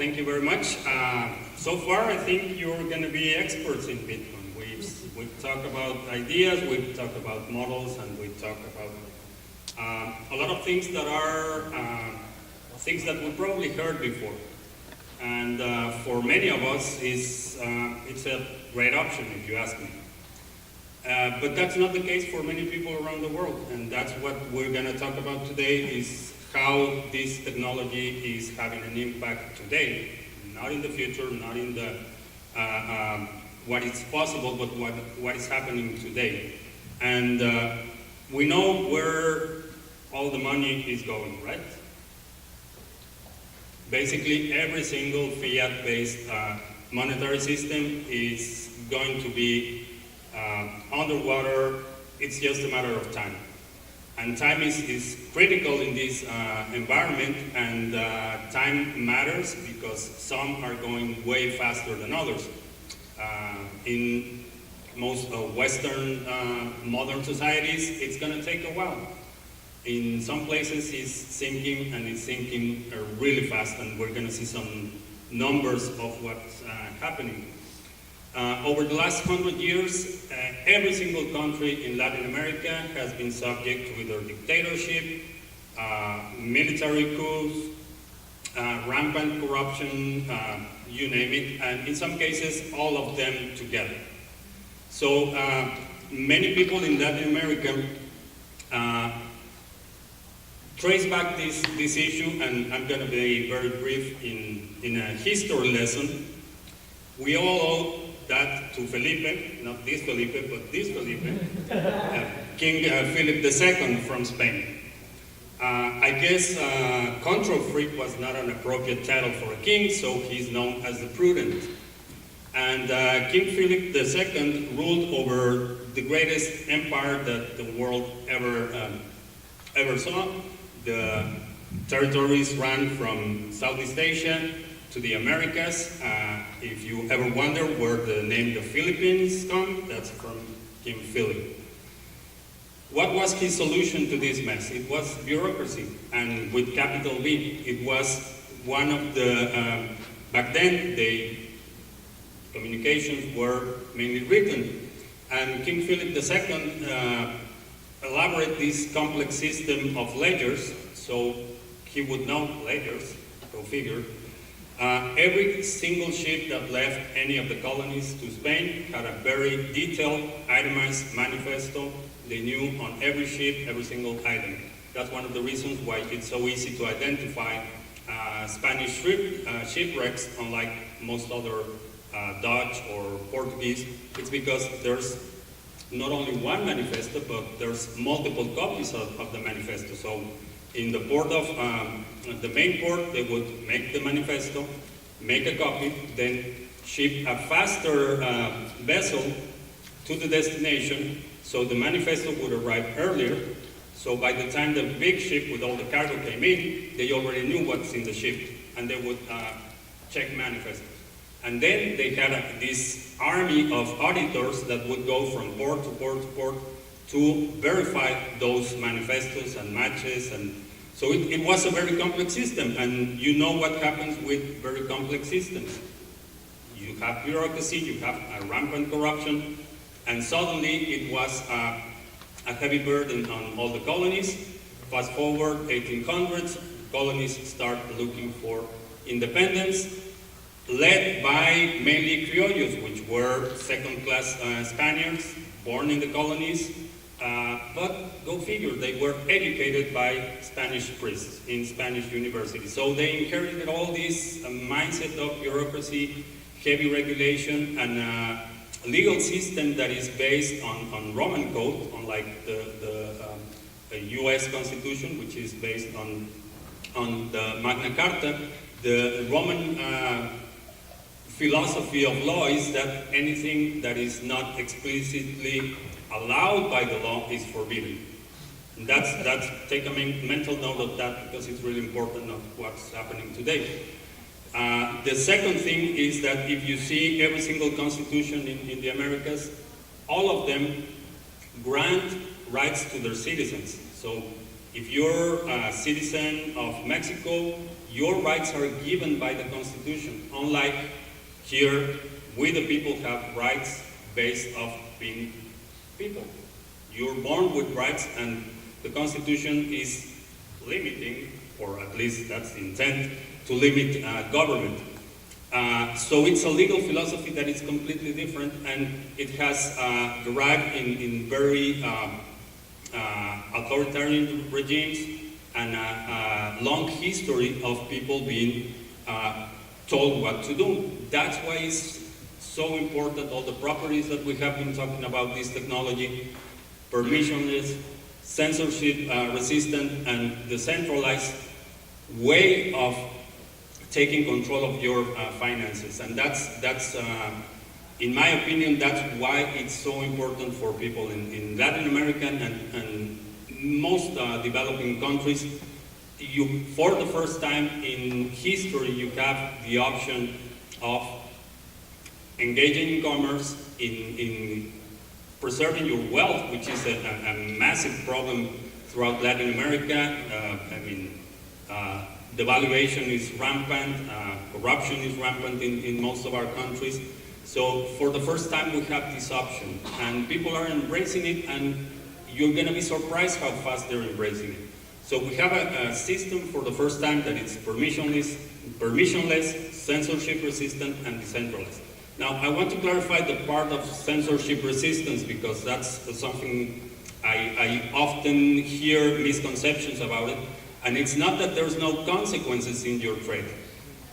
thank you very much. So far, I think you're going to be experts in Bitcoin. We've talked about ideas, we've talked about models, and we've talked about a lot of things that are things that we probably heard before. And for many of us, it's a great option, if you ask me. But that's not the case for many people around the world, and that's what we're going to talk about today, is how this technology is having an impact today, not in the future, not in the what is possible, but what is happening today. And we know where all the money is going, right? Basically, every single fiat-based monetary system is going to be underwater. It's just a matter of time. And time is critical in this environment, and time matters because some are going way faster than others. In most Western modern societies, it's going to take a while. In some places, it's sinking, and it's sinking really fast, and we're going to see some numbers of what's happening. Over the last 100 years, every single country in Latin America has been subject to either dictatorship, military coups, rampant corruption, you name it, and in some cases, all of them together. So many people in Latin America trace back this issue, and I'm going to be very brief in a history lesson. We all owe that to Felipe, not this Felipe, but this Felipe, King Philip II from Spain. I guess control freak was not an appropriate title for a king, so he's known as the prudent. And King Philip II ruled over the greatest empire that the world ever saw. The territories ran from Southeast Asia to the Americas. If you ever wonder where the name the Philippines comes, that's from King Philip. What was his solution to this mess? It was bureaucracy, and with capital B. It was one of the, back then, communications were mainly written, and King Philip II elaborated this complex system of ledgers, so he would know ledgers, go figure. Every single ship that left any of the colonies to Spain had a very detailed, itemized manifesto. They knew on every ship, every single item. That's one of the reasons why it's so easy to identify Spanish shipwrecks, unlike most other Dutch or Portuguese. It's because there's not only one manifesto, but there's multiple copies of the manifesto. So in the port of, the main port, they would make the manifesto, make a copy, then ship a faster vessel to the destination, so the manifesto would arrive earlier. So by the time the big ship with all the cargo came in, they already knew what's in the ship, and they would check manifestos. And then they had this army of auditors that would go from port to port to port to verify those manifestos and matches. And so it was a very complex system, and you know what happens with very complex systems. You have bureaucracy, you have a rampant corruption, and suddenly it was a heavy burden on all the colonies. Fast forward 1800s, colonies start looking for independence, led by mainly criollos, which were second-class Spaniards born in the colonies, but go figure, they were educated by Spanish priests in Spanish universities. So they inherited all this mindset of bureaucracy, heavy regulation, and legal system that is based on Roman code, unlike the US Constitution, which is based on the Magna Carta. The Roman philosophy of law is that anything that is not explicitly allowed by the law is forbidden. And that's take a mental note of that, because it's really important of what's happening today. The second thing is that if you see every single constitution in the Americas, all of them grant rights to their citizens. So If you're a citizen of Mexico, your rights are given by the Constitution. Unlike here, we the people have rights based off being people. You're born with rights, and the Constitution is limiting, or at least that's the intent, to limit government. So it's a legal philosophy that is completely different, and it has derived in very authoritarian regimes and a long history of people being told what to do. That's why it's so important, all the properties that we have been talking about this technology, permissionless, censorship resistant, and decentralized way of taking control of your finances. And that's in my opinion, that's why it's so important for people in Latin America and most developing countries. For the first time in history, you have the option of engaging in commerce, in preserving your wealth, which is a massive problem throughout Latin America. Devaluation is rampant, corruption is rampant in most of our countries. So for the first time we have this option, and people are embracing it, and you're going to be surprised how fast they're embracing it. So we have a system for the first time that it's permissionless, censorship resistant, and decentralized. Now I want to clarify the part of censorship resistance, because that's something I often hear misconceptions about it. And it's not that there's no consequences in your trade.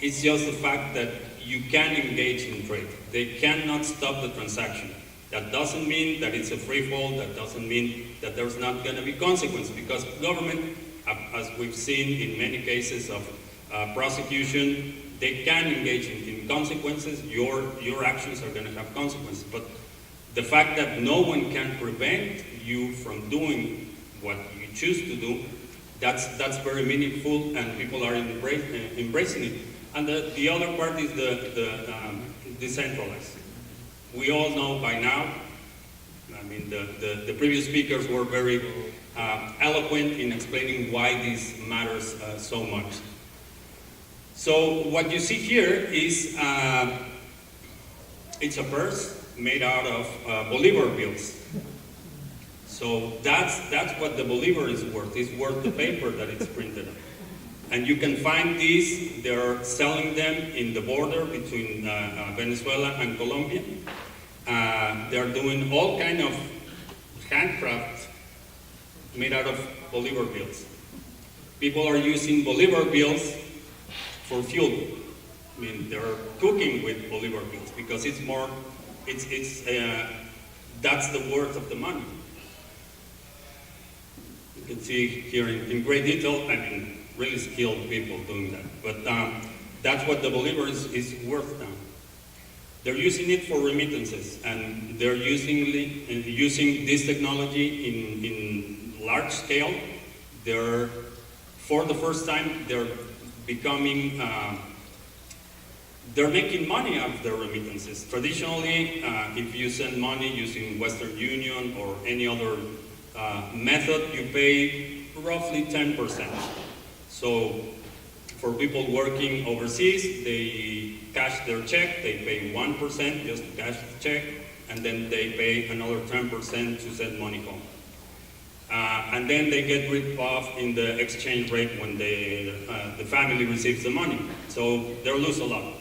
It's just the fact that you can engage in trade. They cannot stop the transaction. That doesn't mean that it's a free fall. That doesn't mean that there's not going to be consequences, because government, as we've seen in many cases of prosecution, they can engage in consequences. Your actions are going to have consequences. But the fact that no one can prevent you from doing what you choose to do, that's very meaningful, and people are embracing it. And the other part is the decentralized. We all know by now, I mean, the previous speakers were very eloquent in explaining why this matters so much. So what you see here is, it's a purse made out of Bolivar bills. So that's what the Bolivar is worth. It's worth the paper that it's printed on. And you can find these. They're selling them in the border between Venezuela and Colombia. They're doing all kind of handcraft made out of Bolivar bills. People are using Bolivar bills for fuel. I mean, they're cooking with Bolivar bills because it's more, that's the worth of the money. You can see here in great detail, I mean, really skilled people doing that. But that's what the Bolivar is worth now. They're using it for remittances, and they're using this technology in large scale. For the first time, they're becoming, they're making money out of their remittances. Traditionally, if you send money using Western Union or any other method, you pay roughly 10%. So for people working overseas, they cash their check, they pay 1% just to cash the check, and then they pay another 10% to send money home. And then they get ripped off in the exchange rate when the family receives the money. So they lose a lot.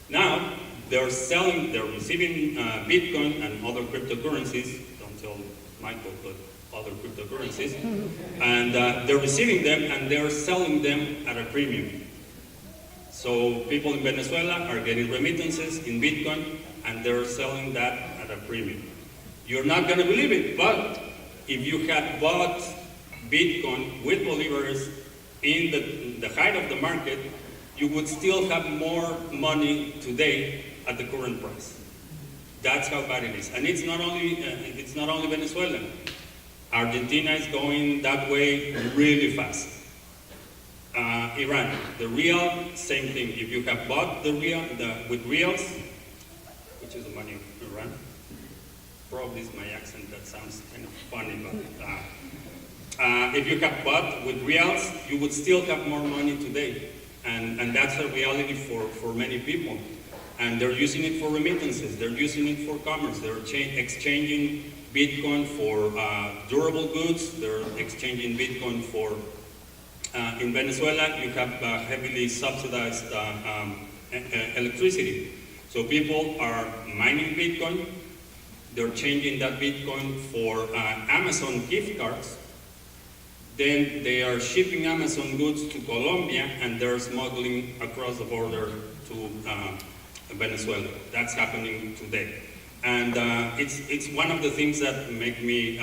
Now, they're receiving Bitcoin and other cryptocurrencies, don't tell Michael, but other cryptocurrencies, and they're receiving them and they're selling them at a premium. So people in Venezuela are getting remittances in Bitcoin and they're selling that at a premium. You're not going to believe it, but if you had bought Bitcoin with Bolivars in the height of the market, you would still have more money today at the current price. That's how bad it is. And it's not only Venezuelan. Argentina is going that way really fast. Iran, the real, same thing. If you have bought the real with reals, which is the money of Iran, probably it's my accent that sounds kind of funny, but if you have bought with reals, you would still have more money today. And that's a reality for many people. And they're using it for remittances, they're using it for commerce, they're exchanging Bitcoin for durable goods, they're exchanging Bitcoin for, in Venezuela, you have heavily subsidized electricity. So people are mining Bitcoin, they're changing that Bitcoin for Amazon gift cards, then they are shipping Amazon goods to Colombia and they're smuggling across the border to Venezuela. That's happening today. And it's one of the things that make me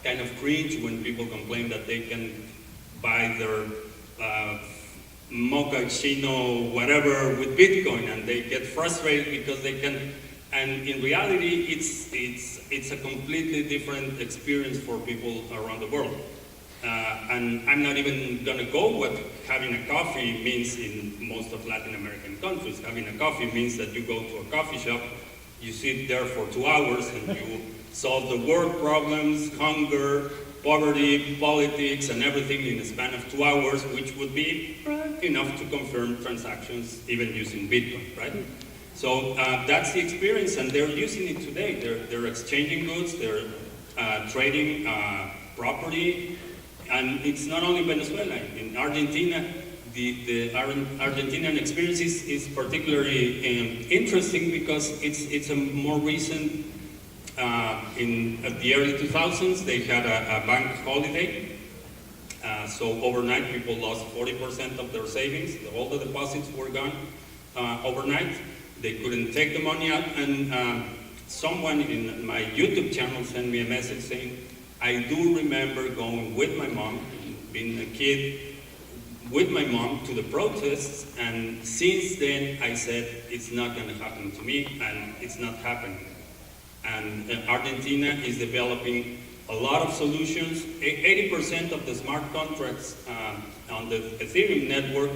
kind of cringe when people complain that they can buy their mochaccino whatever with Bitcoin, and they get frustrated because they can. And in reality, it's a completely different experience for people around the world. And I'm not even going to go what having a coffee means in most of Latin American countries. Having a coffee means that you go to a coffee shop, you sit there for 2 hours, and you solve the world problems, hunger, poverty, politics, and everything in a span of 2 hours, which would be enough to confirm transactions even using Bitcoin, right? So that's the experience, and they're using it today. They're exchanging goods, they're trading property, and it's not only Venezuela. In Argentina, the Argentinian experience is particularly interesting because it's a more recent. In the early 2000s, they had a bank holiday. So overnight, people lost 40% of their savings. All the deposits were gone overnight. They couldn't take the money out. And someone in my YouTube channel sent me a message saying, I do remember going with my mom, being a kid, with my mom to the protests. And since then, I said, it's not going to happen to me, and it's not happening. And Argentina is developing a lot of solutions. 80% of the smart contracts on the Ethereum network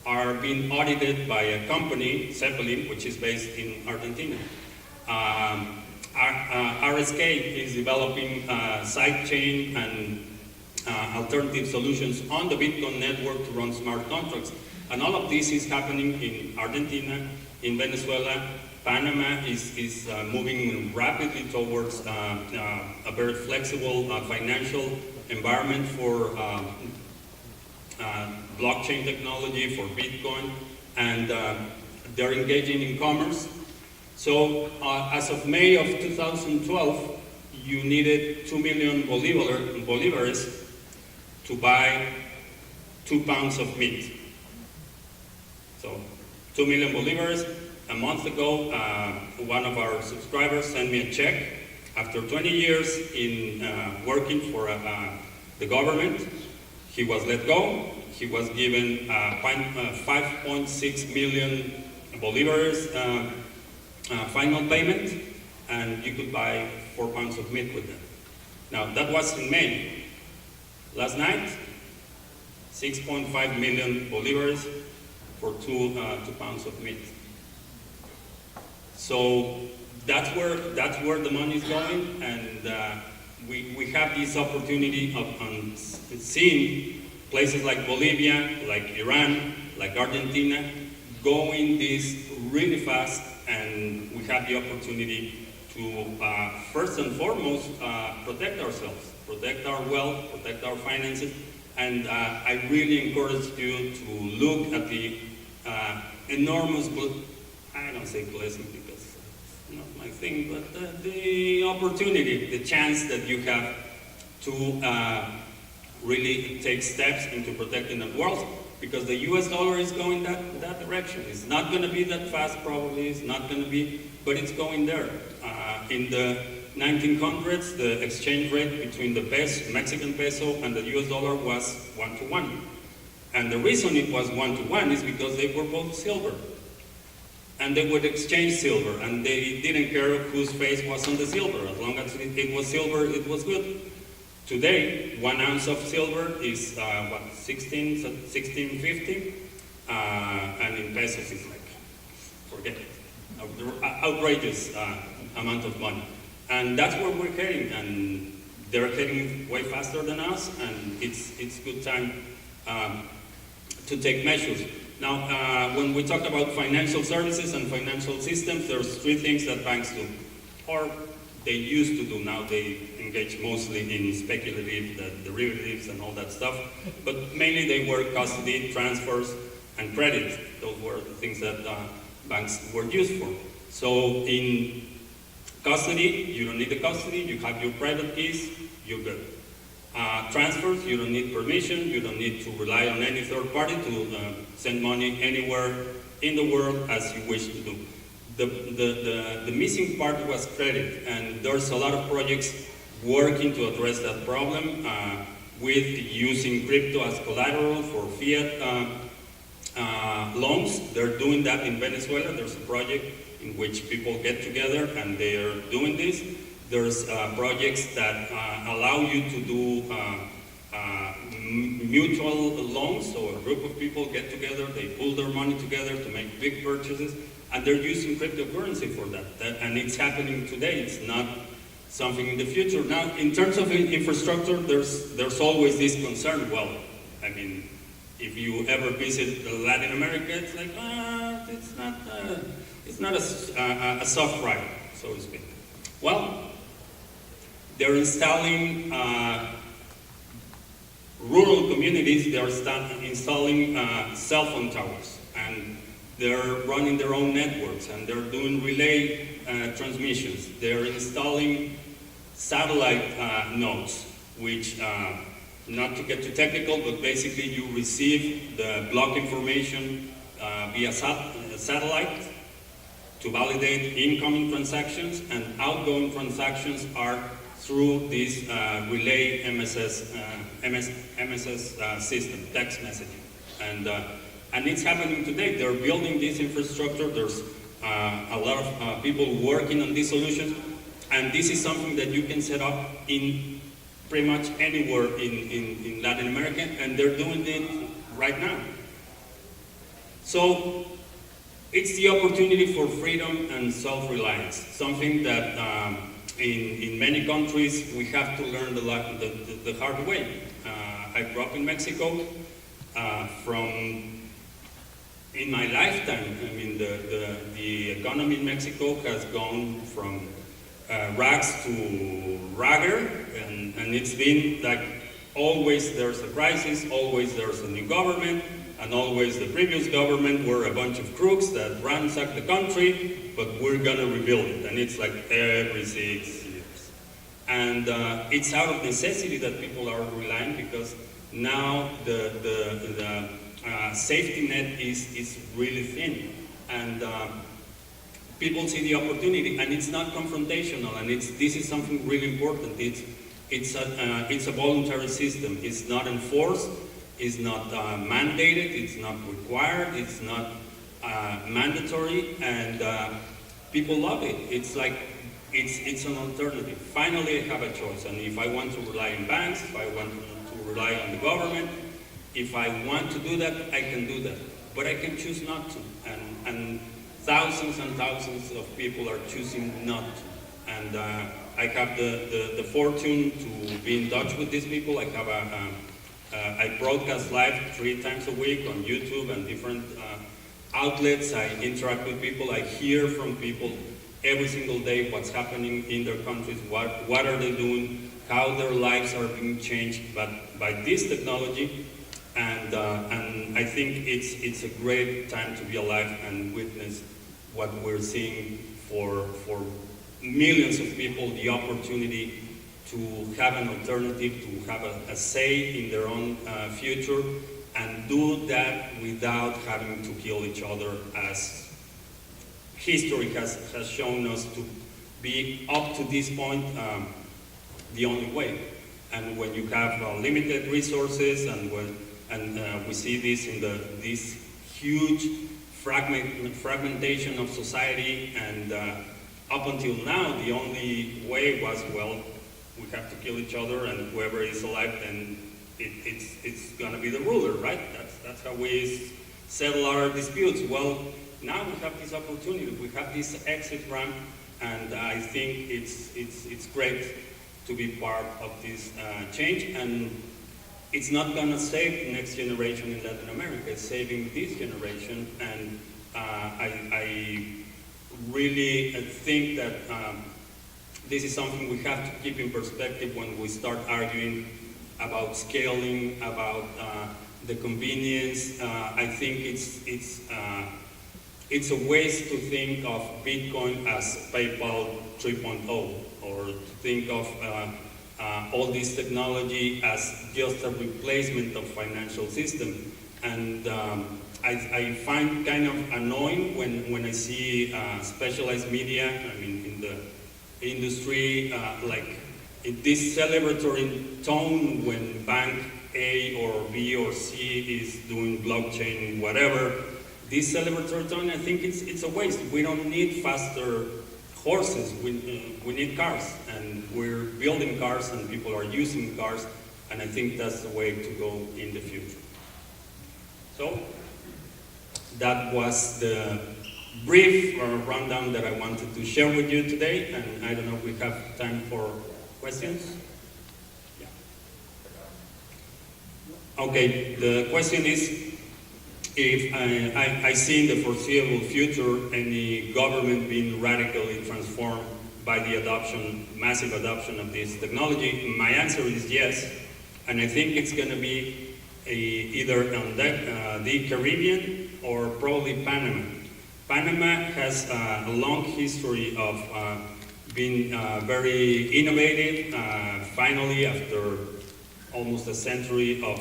are being audited by a company, Zeppelin, which is based in Argentina. RSK is developing sidechain and alternative solutions on the Bitcoin network to run smart contracts. And all of this is happening in Argentina, in Venezuela. Panama is moving rapidly towards a very flexible financial environment for blockchain technology, for Bitcoin, and they're engaging in commerce. So as of May of 2012, you needed 2 million bolívares to buy 2 pounds of meat. So 2 million bolívares. A month ago, one of our subscribers sent me a check. After 20 years in working for the government, he was let go. He was given 5.6 million bolívares final payment, and you could buy 4 pounds of meat with them. Now, that was in May. Last night, 6.5 million bolívares for 2 pounds of meat. So that's where the money is going, and we have this opportunity of seeing places like Bolivia, like Iran, like Argentina, going this really fast, and we have the opportunity to first and foremost protect ourselves, protect our wealth, protect our finances, and I really encourage you to look at the enormous, I don't say blessing because it's not my thing, but the opportunity, the chance that you have to really take steps into protecting the world, because the US dollar is going that direction. It's not going to be that fast probably, it's not going to be, but it's going there. In the 1900s, the exchange rate between the Mexican peso and the US dollar was 1-to-1. And the reason it was 1-to-1 is because they were both silver. And they would exchange silver, and they didn't care whose face was on the silver. As long as it was silver, it was good. Today, 1 ounce of silver is, what, 16.50? And in pesos, it's like, forget it. Outrageous amount of money. And that's where we're heading. And they're heading way faster than us, and it's good time to take measures. Now, when we talk about financial services and financial systems, there's three things that banks do, or they used to do. Now they engage mostly in speculative derivatives and all that stuff, but mainly they were custody, transfers, and credit. Those were the things that banks were used for. So in custody, you don't need the custody, you have your private keys, you're good. Transfers, you don't need permission, you don't need to rely on any third party to send money anywhere in the world as you wish to do. The missing part was credit, and there's a lot of projects working to address that problem with using crypto as collateral for fiat loans. They're doing that in Venezuela. There's a project in which people get together and they are doing this. There's projects that allow you to do mutual loans, so a group of people get together, they pool their money together to make big purchases, and they're using cryptocurrency for that. And it's happening today, it's not something in the future. Now, in terms of infrastructure, there's always this concern. Well, I mean, if you ever visit Latin America, it's like, it's not a soft ride, so to speak. Well, they're installing rural communities, they're installing cell phone towers, and they're running their own networks, and they're doing relay transmissions. They're installing satellite nodes, which, not to get too technical, but basically you receive the block information via satellite to validate incoming transactions, and outgoing transactions are through this relay MSS system, text messaging. And it's happening today. They're building this infrastructure. There's a lot of people working on these solutions, and this is something that you can set up in pretty much anywhere in Latin America, and they're doing it right now. So it's the opportunity for freedom and self-reliance, something that in many countries we have to learn the hard way. I grew up in Mexico. In my lifetime, I mean, the economy in Mexico has gone from rags to ragger, and it's been like always there's a crisis, always there's a new government, and always the previous government were a bunch of crooks that ransacked the country, but we're gonna rebuild it, and it's like every 6 years. And it's out of necessity that people are relying, because now the safety net is really thin, and people see the opportunity, and it's not confrontational, and this is something really important. It's a voluntary system. It's not enforced. It's not mandated. It's not required. It's not mandatory, and people love it. It's like it's an alternative. Finally, I have a choice, and if I want to rely on banks, if I want to rely on the government, if I want to do that, I can do that. But I can choose not to. And thousands and thousands of people are choosing not to. And I have the fortune to be in touch with these people. I have I broadcast live 3 times a week on YouTube and different outlets. I interact with people. I hear from people every single day what's happening in their countries, what are they doing, how their lives are being changed by this technology. And I think it's a great time to be alive and witness what we're seeing for millions of people, the opportunity to have an alternative, to have a say in their own future, and do that without having to kill each other, as history has shown us to be, up to this point, the only way. And when you have limited resources, and we see this in this huge fragmentation of society, and up until now, the only way was, well, we have to kill each other, and whoever is alive, then it's going to be the ruler, right? That's how we settle our disputes. Well, now we have this opportunity, we have this exit ramp, and I think it's great to be part of this change, and it's not going to save the next generation in Latin America. It's saving this generation, and I really think that this is something we have to keep in perspective when we start arguing about scaling, about the convenience. I think it's a waste to think of Bitcoin as PayPal 3.0, or to think of all this technology as just a replacement of financial system. And I find kind of annoying when I see specialized media, I mean, in the industry, like in this celebratory tone when bank A or B or C is doing blockchain, whatever. This celebratory tone, I think it's a waste. We don't need faster horses, we need cars, and we're building cars and people are using cars, and I think that's the way to go in the future. So, that was the brief rundown that I wanted to share with you today, and I don't know if we have time for questions? Yeah. Okay, the question is, if I see in the foreseeable future any government being radically transformed by the adoption, massive adoption of this technology, my answer is yes. And I think it's going to be either on the Caribbean or probably Panama. Panama has a long history of being very innovative. Finally, after almost a century of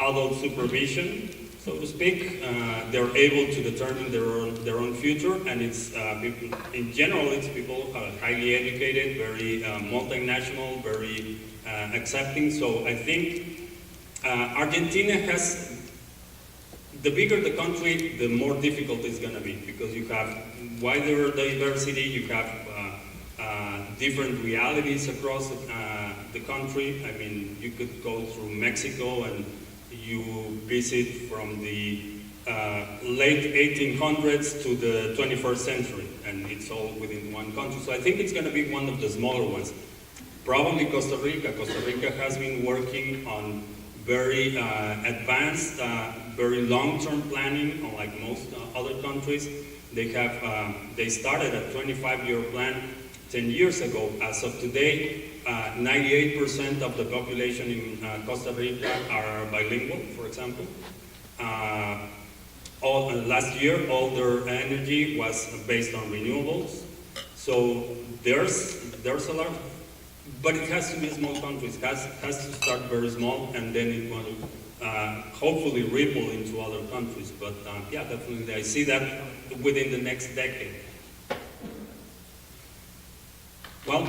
adult supervision, so to speak, they're able to determine their own future, and it's people, in general, it's people highly educated, very multinational, very accepting. So I think Argentina has, the bigger the country, the more difficult it's going to be, because you have wider diversity, you have different realities across the country. I mean, you could go through Mexico and you visit from the late 1800s to the 21st century, and it's all within one country. So I think it's going to be one of the smaller ones. Probably Costa Rica. Costa Rica has been working on very advanced, very long-term planning, unlike most other countries. They have, they started a 25-year plan 10 years ago. As of today, 98% of the population in Costa Rica are bilingual, for example. Last year, all their energy was based on renewables. So there's a lot, but it has to be small countries. It has to start very small, and then it will hopefully ripple into other countries. But yeah, definitely, I see that within the next decade. Well.